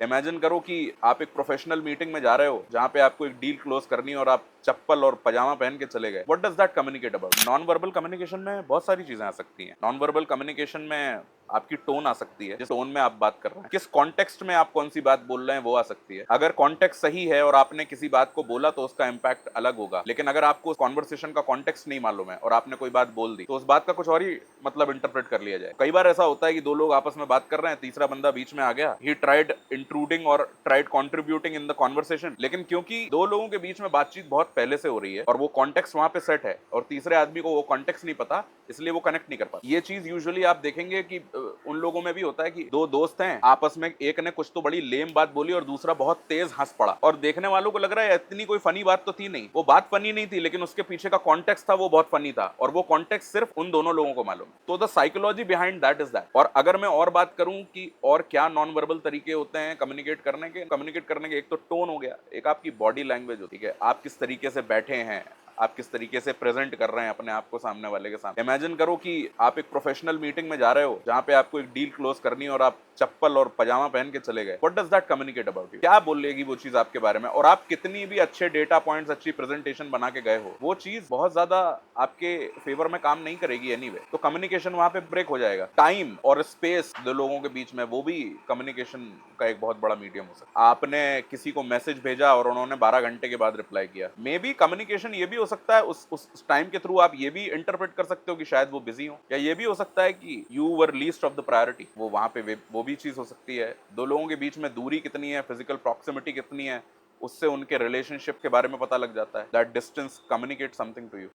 Imagine करो कि आप एक प्रोफेशनल मीटिंग में जा रहे हो जहां पे आपको एक डील क्लोज करनी है और आप चप्पल और पजामा पहन के चले गए। What does that communicate about? Non verbal communication में बहुत सारी चीजें आ सकती हैं। नॉन वर्बल कम्युनिकेशन में आपकी टोन आ सकती है, जिस टोन में आप बात कर रहे हैं, किस कॉन्टेक्स्ट में आप कौन सी बात बोल रहे हैं वो आ सकती है। अगर कॉन्टेक्स्ट सही है और आपने किसी बात को बोला तो उसका इम्पैक्ट अलग होगा, लेकिन अगर आपको कॉन्वर्सेशन का कॉन्टेक्स्ट नहीं मालूम है और आपने कोई बात बोल दी तो उस बात का कुछ और ही मतलब इंटरप्रेट कर लिया जाए। कई बार ऐसा होता है कि दो लोग आपस में बात कर रहे हैं, तीसरा बंदा बीच में आ गया, ही ट्राइड इंट्रूडिंग और tried contributing in the conversation, लेकिन क्योंकि दो लोगों के बीच में बातचीत बहुत पहले से हो रही है और वो कॉन्टेक्स्ट वहां पे सेट है और तीसरे आदमी को वो कॉन्टेक्स्ट नहीं पता, इसलिए वो कनेक्ट नहीं कर पाता। ये चीज यूजुअली आप देखेंगे कि उन लोगों में भी होता है कि दो दोस्त हैं, आपस में एक ने कुछ तो बड़ी लेम बात बोली और दूसरा बहुत तेज हंस पड़ा और देखने वालों को लग रहा है इतनी कोई फनी बात तो थी नहीं, वो बात फनी नहीं थी, लेकिन उसके पीछे का कॉन्टेक्स्ट था वो बहुत फनी था और वो कॉन्टेक्स्ट सिर्फ उन दोनों लोगों को मालूम है। तो the psychology behind that is that. और अगर मैं और बात करूं कि और क्या नॉन वर्बल तरीके होते हैं कम्युनिकेट करने के, एक तो टोन हो गया, एक आपकी बॉडी लैंग्वेज होती है, आप किस तरीके से बैठे हैं, आप किस तरीके से प्रेजेंट कर रहे हैं अपने आप को सामने वाले के सामने। इमेजिन करो कि आप एक प्रोफेशनल मीटिंग में जा रहे हो जहां पे आपको एक डील क्लोज करनी है और आप चप्पल और पजामा पहन के चले गए। What does that communicate about you? क्या बोलेगी वो चीज आपके बारे में? और आप कितनी भी अच्छे डेटा पॉइंट्स, अच्छी प्रेजेंटेशन बना के गए हो, वो चीज बहुत ज्यादा आपके फेवर में काम नहीं करेगी एनीवे। तो कम्युनिकेशन वहां पे ब्रेक हो जाएगा। टाइम और स्पेस दो लोगों के बीच में, वो भी कम्युनिकेशन का एक बहुत बड़ा मीडियम हो सकता है। आपने किसी को मैसेज भेजा और उन्होंने 12 घंटे के बाद रिप्लाई किया, मे बी कम्युनिकेशन ये भी हो सकता है, उस टाइम के थ्रू आप ये भी इंटरप्रेट कर सकते हो कि शायद वो बिजी हो, या ये भी हो सकता है कि you were least of the priority. वो वहां पे वो भी चीज हो सकती है। दो लोगों के बीच में दूरी कितनी है, फिजिकल प्रॉक्सिमिटी कितनी है, उससे उनके रिलेशनशिप के बारे में पता लग जाता है। That distance communicate something to you.